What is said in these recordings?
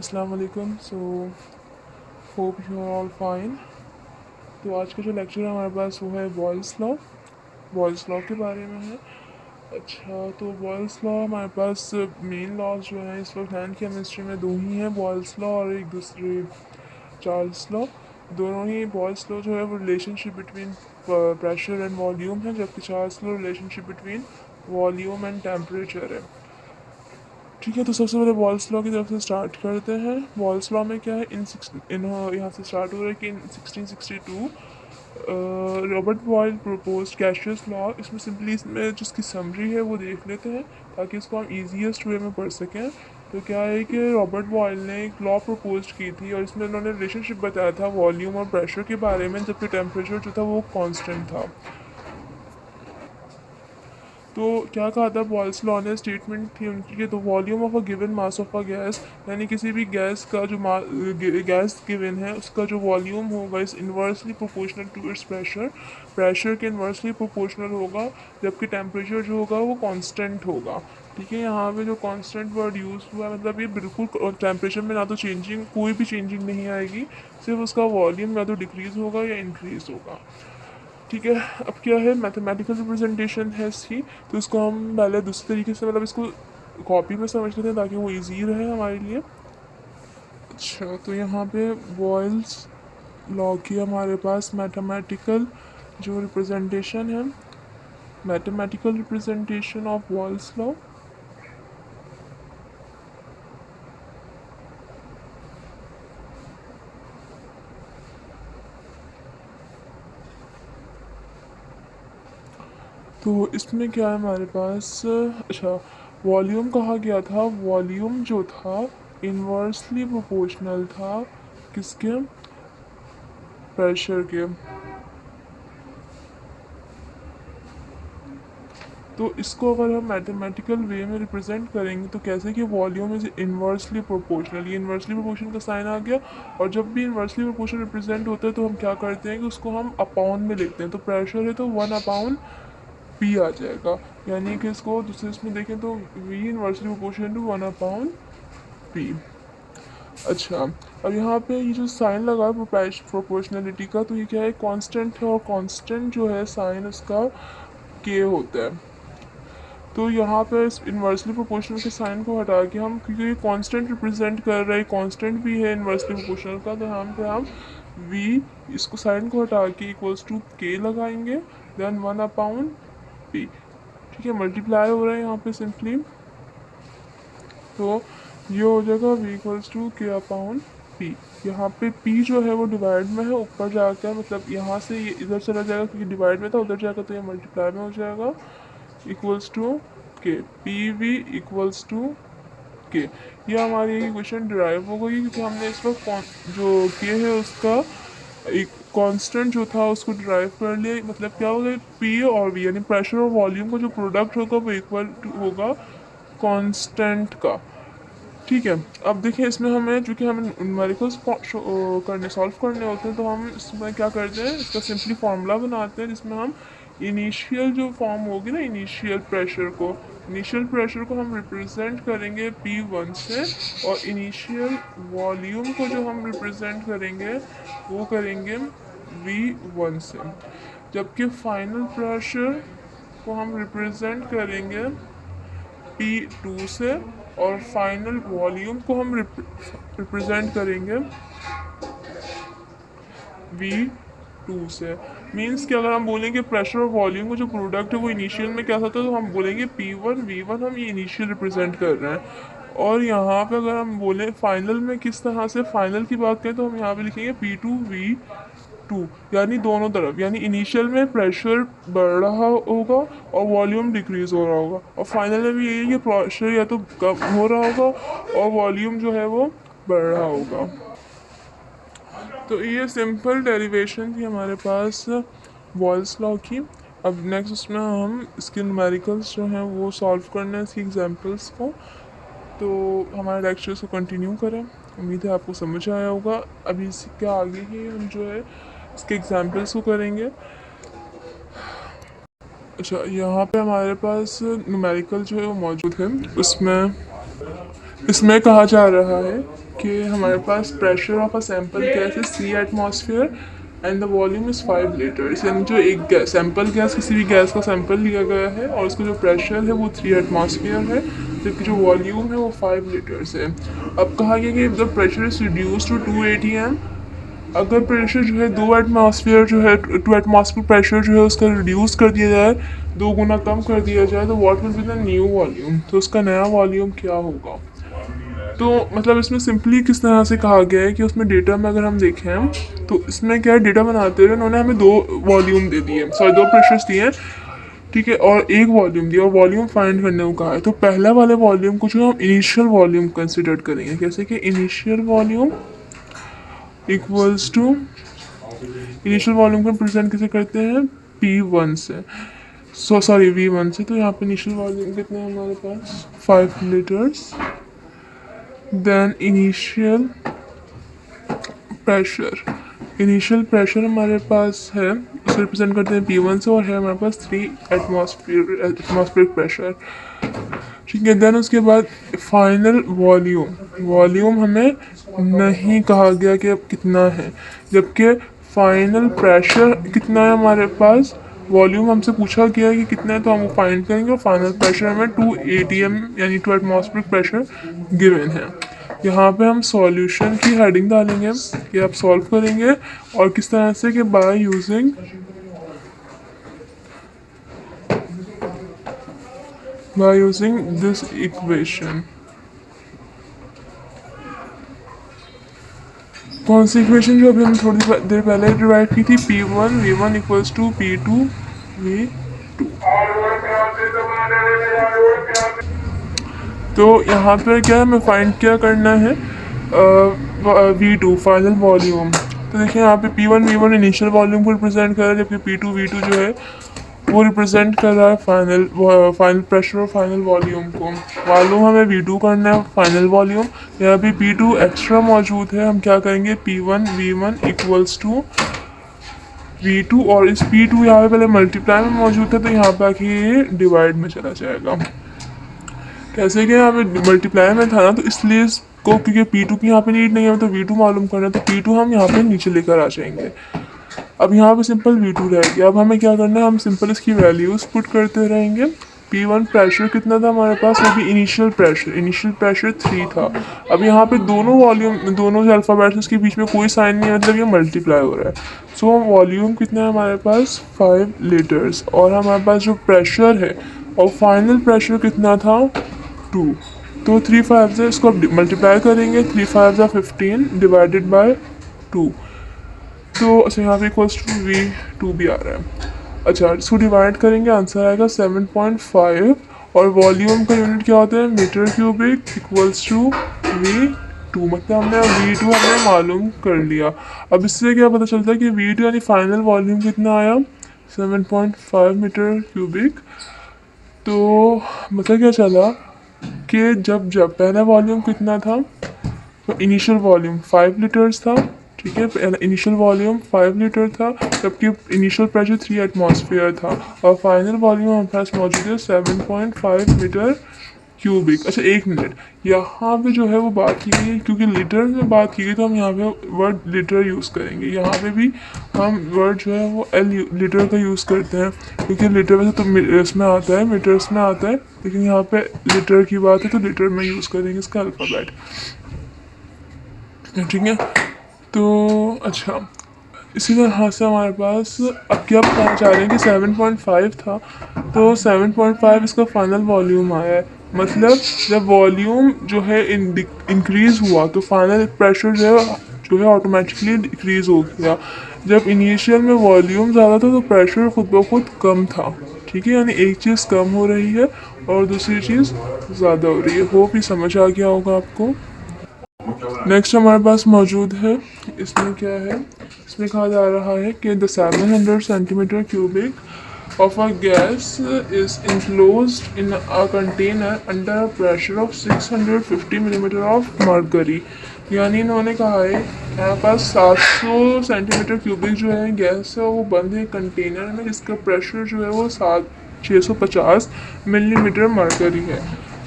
अस्सलाम वालेकुम। Hope you are all fine. तो आज का जो लेक्चर है हमारे पास वो है बॉयल्स लॉ के बारे में है। अच्छा, तो बॉयल्स लॉ हमारे पास मेन लॉज जो हैं इस वक्त हैंड केमिस्ट्री में दो ही हैं, बॉयल्स लॉ और एक दूसरे चार्ल्स लॉ। दोनों ही बॉयल्स लॉ जो है वो relationship between pressure and volume है, जबकि Charles law relationship between volume and temperature है। ठीक है, तो सबसे पहले बॉयल्स लॉ की तरफ से स्टार्ट करते हैं। बॉयल्स लॉ में क्या है, यहाँ से स्टार्ट हो रहा है कि in 1662 Robert Boyle propose gaseous law. इसमें सिंपली इसमें जिसकी समरी है वो देख लेते हैं ताकि इसको हम ईजीएस्ट वे में पढ़ सकें। तो क्या है कि रॉबर्ट बॉयल ने एक लॉ प्रपोज की थी और इसमें उन्होंने रिलेशनशिप बताया था वॉल्यूम और प्रेशर के बारे में, जबकि टेम्परेचर जो था वो कांस्टेंट था। तो क्या कहा था बॉयल्स लॉ ने, स्टेटमेंट थी उनकी कि the volume of a given mass of a gas, यानी किसी भी गैस का जो गैस गिवन है उसका जो वॉल्यूम होगा is inversely proportional to its pressure, pressure के इन्वर्सली प्रोपोर्शनल होगा, जबकि टेम्परेचर जो होगा वो कांस्टेंट होगा। ठीक है, यहाँ पे जो कांस्टेंट वर्ड यूज़ हुआ है मतलब ये बिल्कुल टेम्परेचर में ना तो चेंजिंग, कोई भी चेंजिंग नहीं आएगी, सिर्फ उसका वॉल्यूम या तो डिक्रीज़ होगा या इंक्रीज़ होगा। ठीक है, अब क्या है, मैथमेटिकल रिप्रेजेंटेशन है इसकी। तो इसको हम पहले दूसरे तरीके से मतलब इसको कॉपी में समझ लेते हैं ताकि वो इजी रहे हमारे लिए। अच्छा, तो यहाँ पे बॉयल्स लॉ की हमारे पास मैथमेटिकल जो रिप्रेजेंटेशन है, mathematical representation of Boyle's law. तो इसमें क्या है हमारे पास, अच्छा, वॉल्यूम कहा गया था, वॉल्यूम जो था इन्वर्सली प्रोपोर्शनल था किसके, प्रेशर के। तो इसको अगर हम मैथमेटिकल वे में रिप्रेजेंट करेंगे तो कैसे कि वॉल्यूम इज इन्वर्सली प्रोपोर्शनल, ये इन्वर्सली प्रोपोर्शन का साइन आ गया। और जब भी इन्वर्सली प्रोपोर्शन रिप्रेजेंट होता है तो हम क्या करते हैं कि उसको हम अपाउंड में लिखते हैं। तो प्रेशर है तो 1/P आ जाएगा, यानी कि इसको दूसरे इसमें देखें तो we inversely proportion to 1/P। अच्छा, अब यहाँ पे ये जो साइन लगा है प्रोपोर्शनलिटी का, तो ये क्या है, कांस्टेंट है और कांस्टेंट जो है साइन उसका के होता है। तो यहाँ पे इस इन्वर्सली प्रोपोर्शनल के साइन को हटा के हम, क्योंकि ये कांस्टेंट रिप्रेजेंट कर रहा है, कांस्टेंट भी है इन्वर्सली प्रोपोर्शनल का, तो यहाँ पे हम v, इसको साइन को हटा के इक्वल्स टू के लगाएंगे, देन 1/P। ठीक है, मल्टीप्लाई हो रहा है यहाँ पे सिंपली, तो ये हो जाएगा v इक्वल्स टू k/P। यहाँ पे p जो है वो डिवाइड में है, ऊपर जाकर मतलब यहाँ से ये इधर चला जाएगा क्योंकि डिवाइड में था, उधर जाकर तो ये मल्टीप्लाई में हो जाएगा, इक्वल्स टू के, पी वी इक्वल्स टू के। ये हमारी इक्वेशन डिराइव हो गई क्योंकि हमने इस वक्त जो के है उसका एक कांस्टेंट जो था उसको डिराइव कर लिया। मतलब क्या होगा, पी और वी यानी प्रेशर और वॉल्यूम का जो प्रोडक्ट होगा वो इक्वल होगा कांस्टेंट का। ठीक है, अब देखिए इसमें हमें चूँकि हमें न्यूमेरिकल्स करने सॉल्व करने होते हैं तो हम इसमें क्या करते हैं, इसका सिंपली फार्मूला बनाते हैं जिसमें हम इनिशियल जो फॉर्म होगी ना, इनिशियल प्रेशर को हम रिप्रेजेंट करेंगे P1 से, और इनिशियल वॉल्यूम को जो हम रिप्रेजेंट करेंगे वो करेंगे V1 से, जबकि फाइनल प्रेशर को हम रिप्रेजेंट करेंगे P2 से, और फाइनल वॉल्यूम को हम रिप्रेजेंट करेंगे V2 से। मीन्स कि अगर हम बोलेंगे प्रेशर और वॉल्यूम का जो प्रोडक्ट है वो इनिशियल में क्या था, तो हम बोलेंगे P1 V1, हम ये इनिशियल रिप्रेजेंट कर रहे हैं। और यहाँ पे अगर हम बोलें फाइनल में किस तरह से फाइनल की बात करें तो हम यहाँ पे लिखेंगे P2 V2, यानी दोनों तरफ, यानी इनिशियल में प्रेशर बढ़ रहा होगा और वॉल्यूम डिक्रीज हो रहा होगा, और फाइनल में भी यही है कि प्रेशर या तो कम हो रहा होगा और वॉल्यूम जो है वो बढ़ रहा होगा। तो ये सिंपल डेरिवेशन थी हमारे पास बॉयल्स लॉ की। अब नेक्स्ट उसमें हम इसके न्यूमेरिकल्स जो हैं वो सॉल्व करने हैं, इसकी एग्जांपल्स को। तो हमारे लेक्चर्स को कंटिन्यू करें, उम्मीद है आपको समझ आया होगा। अभी इसके आगे ही हम जो है इसके एग्जांपल्स को करेंगे। अच्छा, यहाँ पे हमारे पास न्यूमेरिकल जो है वो मौजूद है, उसमें इसमें कहा जा रहा है कि हमारे पास pressure of a sample gas is 3 atmosphere and the volume is 5 litres. यानी जो एक सैंपल गैस, किसी भी गैस का सैंपल लिया गया है और उसका जो प्रेशर है वो 3 एटमॉस्फेयर है, जबकि जो वॉल्यूम है वो 5 लीटर्स है। अब कहा गया कि the pressure is reduce to 2 atm। अगर प्रेशर जो है 2 एटमॉस्फेयर जो है 2 एटमॉस्फेयर प्रेशर जो है उसका रिड्यूस कर दिया जाए, 2 गुना कम कर दिया जाए, तो what will be the new volume, तो उसका नया वॉल्यूम क्या होगा। तो मतलब इसमें सिंपली किस तरह से कहा गया है कि उसमें डेटा में अगर हम देखें तो इसमें क्या है, डेटा बनाते हुए उन्होंने हमें 2 वॉल्यूम दे दिए, सॉरी 2 प्रेशर्स दिए हैं, ठीक है, और एक वॉल्यूम दिया और वॉल्यूम फाइंड करने को कहा है। तो पहला वाले वॉल्यूम को जो हम इनिशियल वॉल्यूम कंसिडर करेंगे, जैसे कि initial volume equals to, initial volume को प्रेजेंट कैसे करते हैं, P1 से, सॉरी V1 से। तो यहाँ पे इनिशियल वॉल्यूम कितने हैं हमारे पास, 5 litres. Then initial pressure, initial pressure हमारे पास है, उसे रिप्रेजेंट करते हैं P1 से, और है हमारे पास 3 एटमॉस्फेरिक प्रेशर, ठीक है। देन उसके बाद फाइनल वॉल्यूम, वॉल्यूम हमें नहीं कहा गया कि अब कितना है, जबकि फाइनल प्रेशर कितना है हमारे पास, वॉल्यूम हमसे पूछा गया है कि कितना है, तो हम फाइंड करेंगे और फाइनल प्रेशर हमें 2 atm यानी 2 एटमॉस्फेरिक प्रेशर गिवन है। यहाँ पे हम सॉल्यूशन की हेडिंग डालेंगे कि आप सॉल्व करेंगे और किस तरह से, कि बाय यूजिंग दिस इक्वेशन। कौन सी इक्वेशन, जो अभी हम थोड़ी देर पहले डिराइव की थी, P1 V1 equals to P2 V2। तो यहाँ पर क्या हमें फाइंड क्या करना है, V2 फाइनल वॉल्यूम। तो देखिए यहाँ पे P1 V1 इनिशियल वॉल्यूम को रिप्रेजेंट कर रहा है, जबकि P2 V2 जो है वो रिप्रेजेंट कर रहा है फाइनल प्रेशर और फाइनल वॉल्यूम को। मालूम हमें V2 करना है फाइनल वॉल्यूम, यहाँ पे P2 एक्स्ट्रा मौजूद है, हम क्या करेंगे, P1 V1 equals to V2, और इस P2 यहाँ पे पहले मल्टीप्लाई में मौजूद था, तो यहाँ पे आके ये डिवाइड में चला जाएगा। कैसे कि यहाँ पे मल्टीप्लाई में था ना, तो इसलिए इसको, क्योंकि P2 की यहाँ पे नीड नहीं है, तो V2 मालूम करना है, तो P2 हम यहाँ पे नीचे लेकर आ जाएंगे। अब यहाँ पे सिंपल V2 रहेगी। अब हमें क्या करना है, हम सिंपल इसकी वैल्यूज पुट करते रहेंगे। P1 प्रेशर कितना था हमारे पास, अभी इनिशियल प्रेशर 3 था। अब यहाँ पे दोनों वॉल्यूम, दोनों जो अल्फ़ाबेट्स के बीच में कोई साइन नहीं है, मतलब ये मल्टीप्लाई हो रहा है। सो वॉल्यूम कितना है हमारे पास, 5 लीटर्स, और हमारे पास जो प्रेशर है और फाइनल प्रेशर कितना था, 2। तो 3 5 से इसको मल्टीप्लाई करेंगे, 3 5 15 डिवाइडेड बाय 2। तो अच्छा यहाँ पे इक्वल्स टू V2 भी आ रहा है। अच्छा इसको डिवाइड करेंगे, आंसर आएगा 7.5, और वॉल्यूम का यूनिट क्या होता है, metre cubic equals to V2। मतलब हमने V2 हमने मालूम कर लिया। अब इससे क्या पता चलता है कि V2 यानी फाइनल वॉल्यूम कितना आया, 7.5 मीटर क्यूबिक। तो मतलब क्या चला कि जब पहला वॉल्यूम कितना था, तो इनिशियल वॉल्यूम 5 लीटर्स था, ठीक है, इनिशियल वॉल्यूम 5 लीटर था, जबकि इनिशियल प्रेशर 3 एटमॉस्फेयर था, और फाइनल वॉल्यूम हमारे पास मौजूद है 7.5 मीटर क्यूबिक। अच्छा एक मिनट, यहाँ पे जो है वो बात की गई, क्योंकि लीटर में बात की गई, तो हम यहाँ पे वर्ड लीटर यूज़ करेंगे। यहाँ पे भी हम वर्ड जो है वो लीटर का यूज़ करते हैं, क्योंकि लीटर वैसे तो इसमें आता है, मीटर्स में आता है, लेकिन यहाँ पे लीटर की बात है, तो लीटर में यूज़ करेंगे इसका अल्फ़ाबेट, ठीक है। तो अच्छा इसी तरह से हमारे पास अब क्या बताना चाह रहे हैं कि 7.5 था, तो 7.5 इसका फाइनल वॉल्यूम आया है। मतलब जब वॉल्यूम जो है इंक्रीज़ हुआ, तो फाइनल प्रेशर जो है ऑटोमेटिकली डिक्रीज़ हो गया। जब इनिशियल में वॉल्यूम ज़्यादा था, तो प्रेशर खुद ब खुद कम था, ठीक है। यानी एक चीज़ कम हो रही है और दूसरी चीज़ ज़्यादा हो रही है। होप ही समझ आ गया होगा आपको। नेक्स्ट हमारे पास मौजूद है, इसमें क्या है, इसमें कहा जा रहा है कि the 700 centimetre cubic of a gas is enclosed in a container under a pressure of 650 millimetre of mercury. यानी इन्होंने कहा है यहाँ पास 700 सेंटीमीटर क्यूबिक जो है गैस है, वो बंद है कंटेनर में, जिसका प्रेशर जो है वो 650 मिलीमीटर मर्करी है।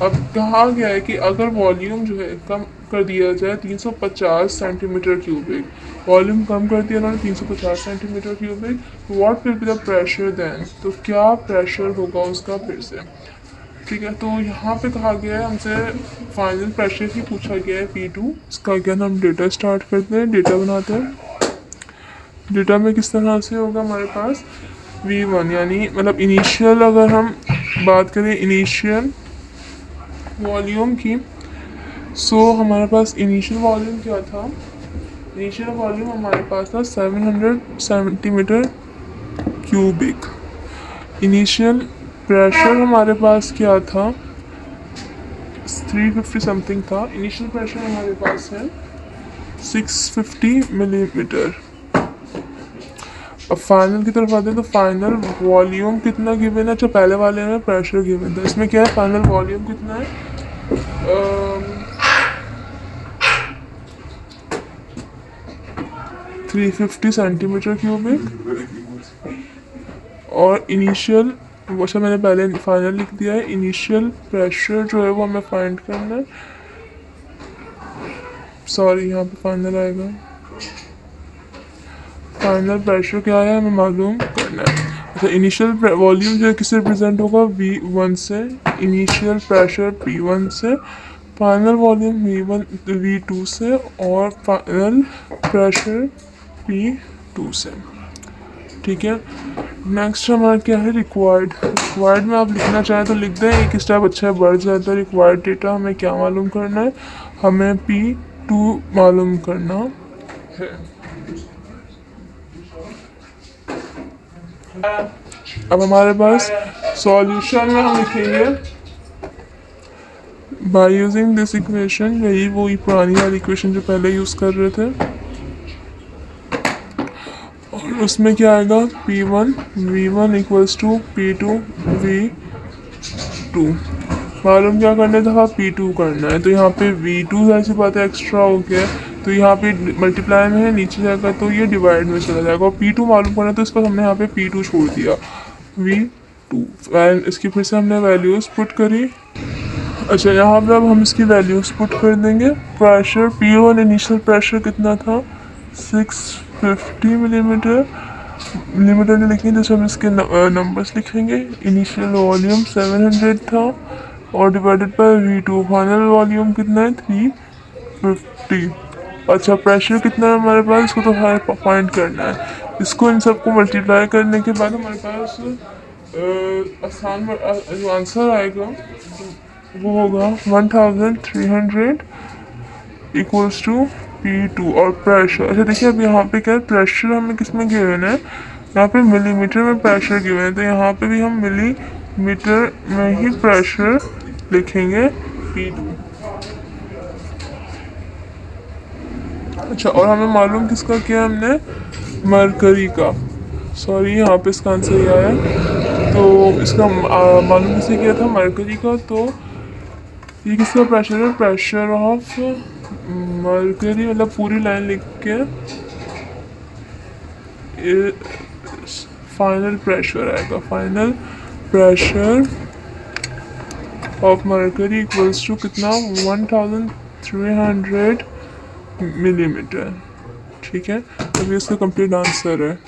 अब कहा गया है कि अगर वॉल्यूम जो है कम कर दिया जाए 350 सेंटीमीटर क्यूबिक, वॉल्यूम कम कर दिया उन्होंने 350 centimetre cubic, what will be the pressure then, तो क्या प्रेशर होगा उसका फिर से। ठीक है, तो यहाँ पे कहा गया है हमसे फाइनल प्रेशर ही पूछा गया है P2। इसका अगेन हम डेटा स्टार्ट करते हैं, डेटा बनाते हैं। डेटा में किस तरह से होगा हमारे पास V1 यानी मतलब इनिशियल, अगर हम बात करें इनिशियल वॉल्यूम की, सो हमारे पास इनिशियल वॉल्यूम क्या था, इनिशियल वॉल्यूम हमारे पास था 700 सेंटीमीटर क्यूबिक। इनिशियल प्रेशर हमारे पास क्या था, 350 समथिंग था। इनिशियल प्रेशर हमारे पास है 650 मिलीमीटर। अब फाइनल की तरफ आते हैं, तो फाइनल वॉल्यूम कितना गिवन है, अच्छा पहले वाले में प्रेशर गिवन था, इसमें क्या है फाइनल वॉल्यूम कितना है, 350 सेंटीमीटर क्यूबिक। और इनिशियल, वैसे मैंने पहले फाइनल लिख दिया है, इनिशियल प्रेशर जो है वो हमें फाइंड करना है, सॉरी यहाँ पे फाइनल आएगा, फाइनल प्रेशर क्या है हमें मालूम करना है। अच्छा, इनिशियल वॉल्यूम जो है किससे रिप्रेजेंट होगा, V1 से, इनिशियल प्रेशर P1 से, फाइनल वॉल्यूम V2 से, और फाइनल प्रेशर P2 से। ठीक है, नेक्स्ट हमारा क्या है रिक्वायर्ड। रिक्वायर्ड में आप लिखना चाहें तो लिख दें, एक स्टेप अच्छा है बढ़ जाता है। रिक्वायर्ड डेटा हमें क्या मालूम करना है, हमें P2 मालूम करना है। अब हमारे पास सॉल्यूशन में हम लिखेंगे बाय यूजिंग दिस इक्वेशन, यही वही पुरानी वाली इक्वेशन जो पहले यूज कर रहे थे, और उसमें क्या आएगा P1 V1 equals to P2 V2। मालूम क्या करना था, P2 करना है, तो यहाँ पे V2 ऐसी बात है एक्स्ट्रा हो गया, तो यहाँ पे मल्टीप्लाई में है, नीचे जाएगा तो ये डिवाइड में चला जाएगा, और P2 मालूम करना तो इसको हमने यहाँ पे P2 छोड़ दिया, V2। इसकी फिर से हमने वैल्यूज पुट करी। अच्छा, यहाँ पे अब हम इसकी वैल्यूज पुट कर देंगे। प्रेशर P1 इनिशियल प्रेशर कितना था, 650 मिलीमीटर, मिलीमीटर नहीं लिखेंगे, जैसे हम इसके नंबर्स लिखेंगे। इनिशियल वॉल्यूम 700 था और divided by V2, final volume कितना है 350। अच्छा, प्रेशर कितना है हमारे पास, इसको तो हाई फाइंड करना है। इसको इन सबको मल्टीप्लाई करने के बाद हमारे पास आसान जो आंसर आएगा वो होगा 1300 इक्वल्स टू P2। और प्रेशर, अच्छा देखिए अब यहाँ पे क्या है, प्रेशर हमें किस में गिवन है, यहाँ पे मिलीमीटर में प्रेशर गिवन है, तो यहाँ पे भी हम मिलीमीटर में ही प्रेशर लिखेंगे P2। अच्छा, और हमें मालूम किसका किया हमने, मरकरी का, सॉरी यहाँ पे इसका आंसर ये आया, तो इसका मालूम किसे किया था, मरकरी का। तो ये किसका प्रेशर है, प्रेशर ऑफ मरकरी, मतलब पूरी लाइन लिख के फाइनल प्रेशर आएगा, final pressure of mercury equals to कितना, 1300 मिलीमीटर। ठीक है, तो ये इसका कंप्लीट आंसर है।